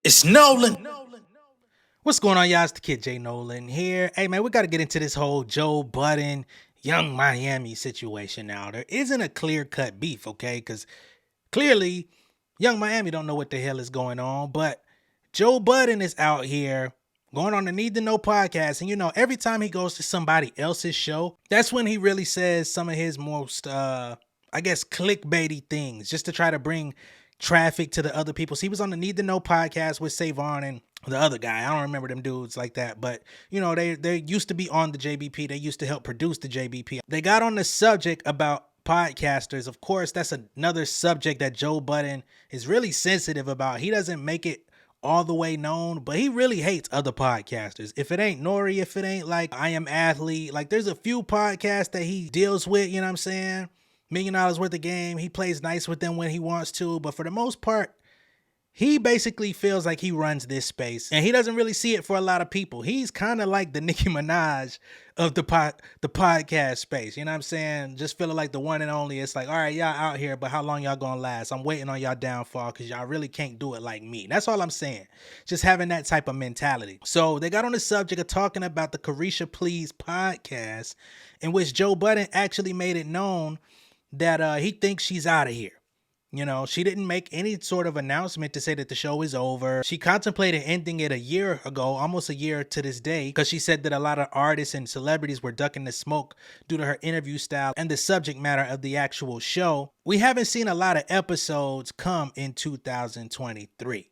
It's Nolan. What's going on, y'all? It's the kid J Nolan here. Hey, man, we got to get into this whole Joe Budden, Young Miami situation now. There isn't a clear-cut beef, okay? Because clearly, Young Miami don't know what the hell is going on. But Joe Budden is out here going on the Need to Know podcast. And, you know, every time he goes to somebody else's show, that's when he really says some of his most, I guess, clickbaity things just to try to bring traffic to the other people. So he was on the Need to Know podcast with Savon and the other guy. I don't remember them dudes like that, but you know, they used to be on the JBP. They used to help produce the JBP. They got on the subject about podcasters. Of course, that's another subject that Joe Budden is really sensitive about. He doesn't make it all the way known, but he really hates other podcasters. If it ain't Nori, if it ain't like YeaImStacie, like there's a few podcasts that he deals with, you know what I'm saying? $1 million worth of game. He plays nice with them when he wants to, but for the most part, he basically feels like he runs this space, and he doesn't really see it for a lot of people. He's kind of like the Nicki Minaj of the podcast space. You know what I'm saying? Just feeling like the one and only. It's like, all right, y'all out here, but how long y'all gonna last? I'm waiting on y'all downfall because y'all really can't do it like me. That's all I'm saying. Just having that type of mentality. So they got on the subject of talking about the Caresha Please podcast, in which Joe Budden actually made it known that he thinks she's out of here. You know, she didn't make any sort of announcement to say that the show is over. She contemplated ending it a year ago, almost a year to this day, because she said that a lot of artists and celebrities were ducking the smoke due to her interview style and the subject matter of the actual show. We haven't seen a lot of episodes come in 2023,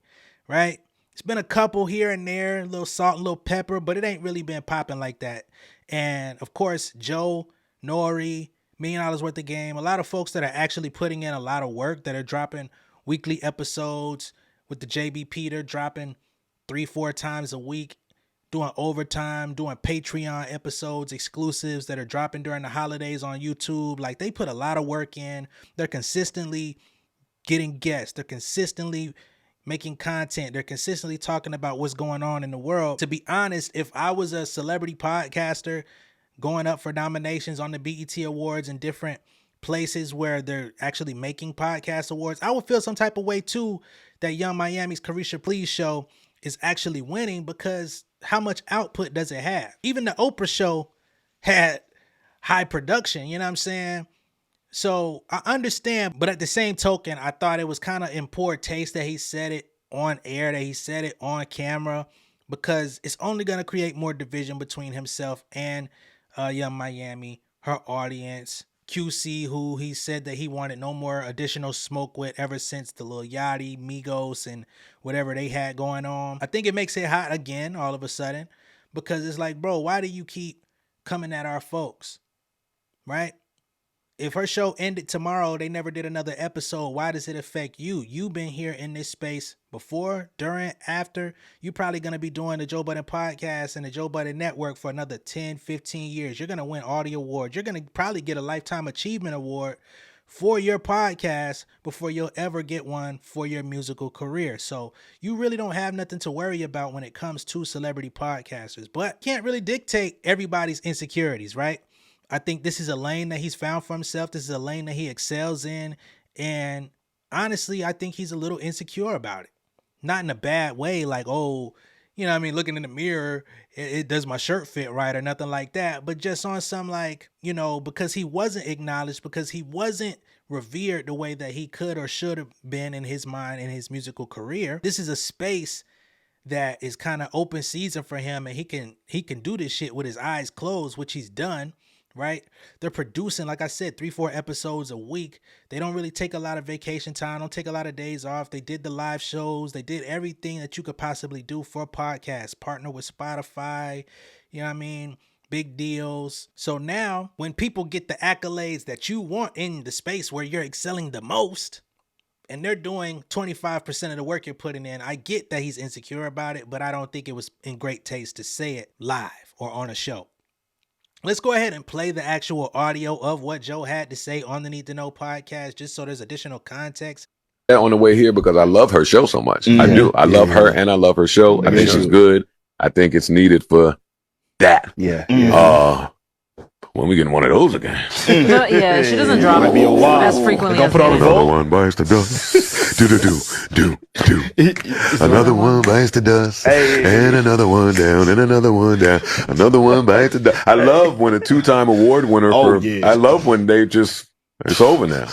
right? It's been a couple here and there, a little salt, a little pepper, but it ain't really been popping like that. And of course, Joe, Nori, $1 million worth of game. A lot of folks that are actually putting in a lot of work, that are dropping weekly episodes with the JBP. They're dropping 3-4 times a week, doing overtime, doing Patreon episodes, exclusives that are dropping during the holidays on YouTube. Like, they put a lot of work in. They're consistently getting guests. They're consistently making content. They're consistently talking about what's going on in the world. To be honest, if I was a celebrity podcaster going up for nominations on the BET Awards and different places where they're actually making podcast awards, I would feel some type of way too that Young Miami's Caresha Please show is actually winning, because how much output does it have? Even the Oprah show had high production, you know what I'm saying? So I understand, but at the same token, I thought it was kind of in poor taste that he said it on air, that he said it on camera, because it's only going to create more division between himself and Young Miami, her audience, QC, who he said that he wanted no more additional smoke with ever since the Lil Yachty, Migos, and whatever they had going on. I think it makes it hot again all of a sudden, because it's like, bro, why do you keep coming at our folks, right? If her show ended tomorrow, they never did another episode, why does it affect you? You've been here in this space before, during, after. You're probably going to be doing the Joe Budden podcast and the Joe Budden network for another 10, 15 years. You're going to win all the awards. You're going to probably get a Lifetime Achievement Award for your podcast before you'll ever get one for your musical career. So you really don't have nothing to worry about when it comes to celebrity podcasters. But can't really dictate everybody's insecurities, right? I think this is a lane that he's found for himself. This is a lane that he excels in. And honestly, I think he's a little insecure about it. Not in a bad way, like, oh, you know what I mean, looking in the mirror, it does my shirt fit right or nothing like that. But just on some, like, you know, because he wasn't acknowledged, because he wasn't revered the way that he could or should have been in his mind in his musical career. This is a space that is kind of open season for him, and he can do this shit with his eyes closed, which he's done. Right? They're producing, like I said, 3-4 episodes a week. They don't really take a lot of vacation time, don't take a lot of days off. They did the live shows. They did everything that you could possibly do for a podcast. Partner with Spotify, you know what I mean? Big deals. So now when people get the accolades that you want in the space where you're excelling the most, and they're doing 25% of the work you're putting in, I get that he's insecure about it, but I don't think it was in great taste to say it live or on a show. Let's go ahead and play the actual audio of what Joe had to say on the Need to Know podcast, just so there's additional context. On the way here, because I love her show so much. I do. I love her and I love her show. I think she's good. I think it's needed for that. When we getting one of those again? Yeah, she doesn't drop Might be a while. as frequently Gonna as put on a Another vote. one bites the dust. Do. Another one bites the dust. Hey. And another one down. And another one down. Another one bites the dust. I love when a 2-time award winner I love when they just, it's over now.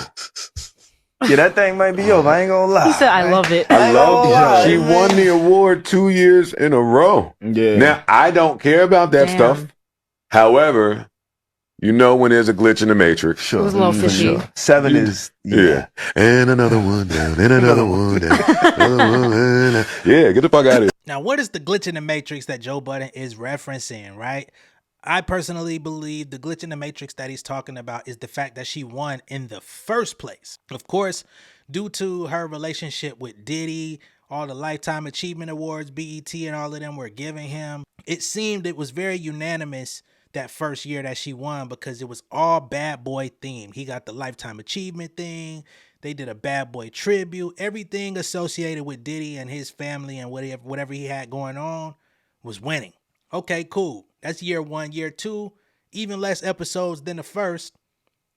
Yeah, that thing might be over. I ain't gonna lie. He said, I love it. I love lie, she won the award 2 years in a row. Yeah. Now, I don't care about that Damn. stuff. However, you know when there's a glitch in the matrix. Sure. It was a little fishy. 7 is, Yeah. And another one down. And another one down. Another one down. Yeah, get the fuck out of here. Now, what is the glitch in the matrix that Joe Budden is referencing, right? I personally believe the glitch in the matrix that he's talking about is the fact that she won in the first place. Of course, due to her relationship with Diddy, all the Lifetime Achievement Awards, BET, and all of them were giving him, it seemed it was very unanimous that first year that she won because it was all bad boy themed. He got the Lifetime Achievement thing. They did a bad boy tribute. Everything associated with Diddy and his family and whatever he had going on was winning. Okay, cool. That's year 1. Year 2, even less episodes than the first.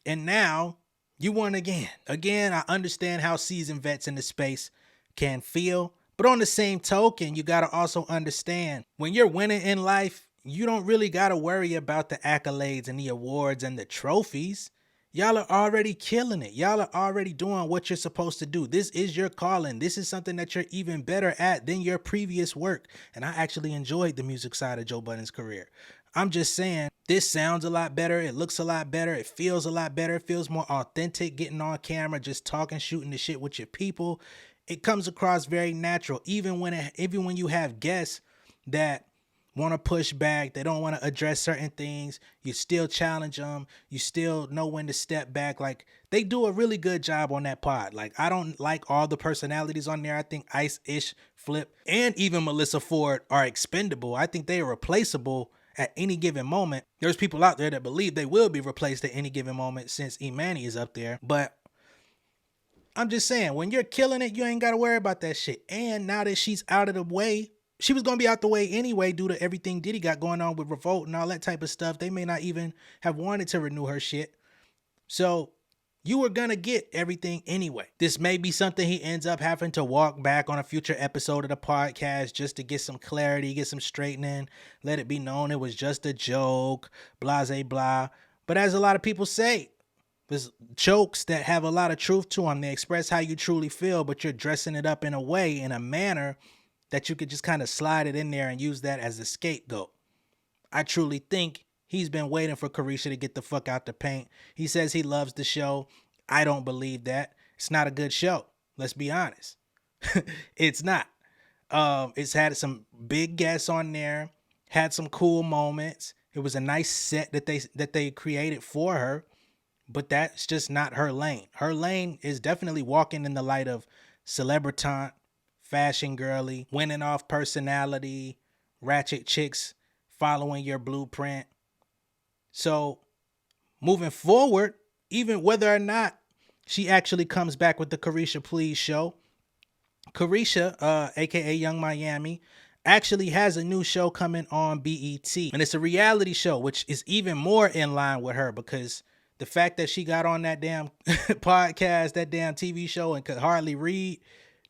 And now you won again. Again, I understand how seasoned vets in the space can feel. But on the same token, you got to also understand when you're winning in life, you don't really got to worry about the accolades and the awards and the trophies. Y'all are already killing it. Y'all are already doing what you're supposed to do. This is your calling. This is something that you're even better at than your previous work. And I actually enjoyed the music side of Joe Budden's career. I'm just saying, this sounds a lot better. It looks a lot better. It feels a lot better. It feels more authentic, getting on camera, just talking, shooting the shit with your people. It comes across very natural. Even when you have guests that want to push back, they don't want to address certain things, you still challenge them, you still know when to step back. Like, they do a really good job on that pod. Like, I don't like all the personalities on there. I think Ice, Ish, Flip, and even Melissa Ford are expendable. I think they are replaceable at any given moment. There's people out there that believe they will be replaced at any given moment since Imani is up there. But I'm just saying, when you're killing it, you ain't got to worry about that shit. And now that she's out of the way, she was going to be out the way anyway due to everything Diddy got going on with Revolt and all that type of stuff. They may not even have wanted to renew her shit. So you were going to get everything anyway. This may be something he ends up having to walk back on a future episode of the podcast just to get some clarity, get some straightening, let it be known it was just a joke, blah, blah, blah. But as a lot of people say, there's jokes that have a lot of truth to them. They express how you truly feel, but you're dressing it up in a way, in a manner that you could just kind of slide it in there and use that as a scapegoat. I truly think he's been waiting for Caresha to get the fuck out the paint. He says he loves the show. I don't believe that. It's not a good show. Let's be honest. It's not. It's had some big guests on there, had some cool moments. It was a nice set that they created for her, but that's just not her lane. Her lane is definitely walking in the light of celebritante, fashion girly, winning off personality, ratchet chicks, following your blueprint. So moving forward, even whether or not she actually comes back with the Caresha Please show, Caresha, aka Young Miami, actually has a new show coming on BET. And it's a reality show, which is even more in line with her, because the fact that she got on that damn podcast, that damn TV show, and could hardly read,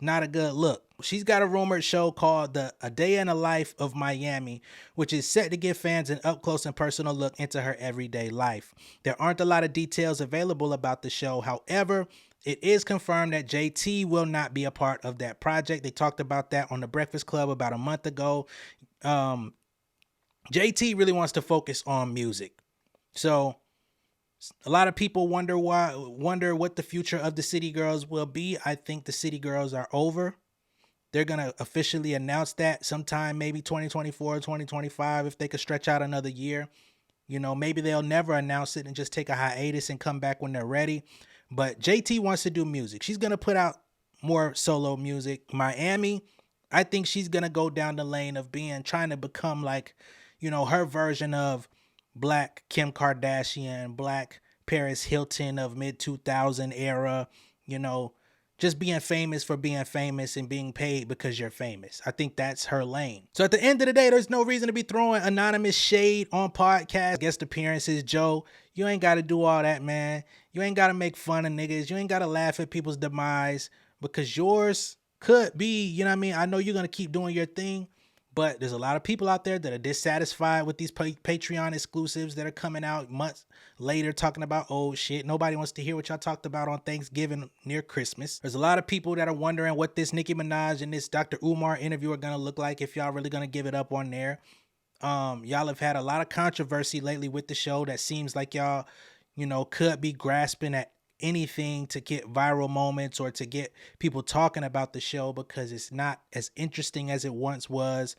not a good look. She's got a rumored show called A Day in the Life of Miami, which is set to give fans an up-close and personal look into her everyday life. There aren't a lot of details available about the show. However, it is confirmed that JT will not be a part of that project. They talked about that on The Breakfast Club about a month ago. JT really wants to focus on music. So a lot of people wonder what the future of the City Girls will be. I think the City Girls are over. They're going to officially announce that sometime, maybe 2024, 2025, if they could stretch out another year. You know, maybe they'll never announce it and just take a hiatus and come back when they're ready. But JT wants to do music. She's going to put out more solo music. Miami, I think she's going to go down the lane of trying to become like, you know, her version of Black Kim Kardashian, Black Paris Hilton of mid-2000 era, you know, just being famous for being famous and being paid because you're famous. I think that's her lane. So at the end of the day, there's no reason to be throwing anonymous shade on podcast guest appearances. Joe, you ain't got to do all that, man. You ain't got to make fun of niggas. You ain't got to laugh at people's demise because yours could be, you know what I mean? I know you're going to keep doing your thing, but there's a lot of people out there that are dissatisfied with these Patreon exclusives that are coming out months later talking about old shit. Nobody wants to hear what y'all talked about on Thanksgiving near Christmas. There's a lot of people that are wondering what this Nicki Minaj and this Dr. Umar interview are going to look like if y'all really going to give it up on there. Y'all have had a lot of controversy lately with the show that seems like y'all, you know, could be grasping at anything to get viral moments or to get people talking about the show because it's not as interesting as it once was.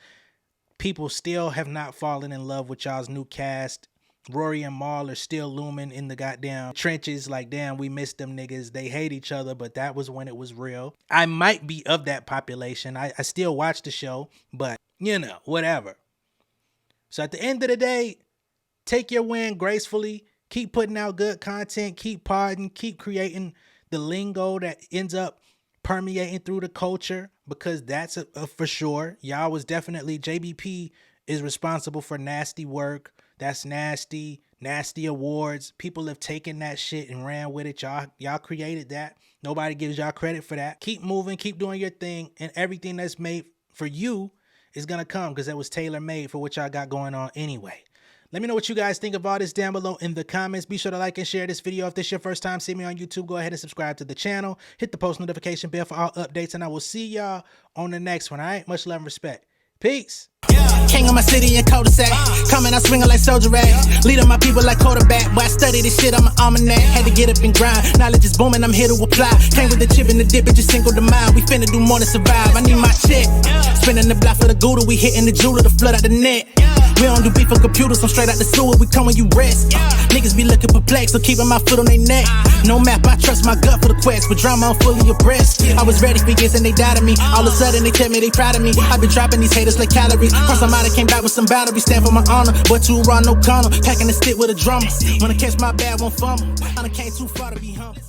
People still have not fallen in love with y'all's new cast. Rory and Mal are still looming in the goddamn trenches like, damn, we missed them niggas. They hate each other, but that was when it was real. I might be of that population. I still watch the show, but, you know, whatever. So at the end of the day, take your win gracefully. Keep putting out good content, keep podding, keep creating the lingo that ends up permeating through the culture because that's a for sure. Y'all was definitely, JBP is responsible for nasty work. That's nasty awards. People have taken that shit and ran with it. Y'all created that. Nobody gives y'all credit for that. Keep moving, keep doing your thing, and everything that's made for you is going to come because it was tailor-made for what y'all got going on anyway. Let me know what you guys think of all this down below in the comments. Be sure to like and share this video. If this is your first time seeing me on YouTube, go ahead and subscribe to the channel. Hit the post notification bell for all updates, and I will see y'all on the next one. All right? Much love and respect. Peace. King of my city and cul-de-sac. Coming out swinging like soldier rag. Leading my people like quarterback. Boy, I study this shit, I'm an almanac. Had to get up and grind. Knowledge is booming, I'm here to apply. Came with the chip and the dip, it just single the mile. We finna do more than survive. I need my check. Spinning the block for the Gouda. We hitting the jeweler to flood out the net. We don't do beef for computers, I'm straight out the sewer. We come when you rest. Niggas be looking perplexed, so keeping my foot on their neck. No map, I trust my gut for the quest. With drama, I'm fully abreast. I was ready for years and they doubted me. All of a sudden they tell me they proud of me. I been dropping these haters like calories. Cross them out, I came back with some boundaries. Stand for my honor, but too raw, no corner. Packing the stick with a drummer. When I catch my bad, won't fumble. I done came too far to be humble.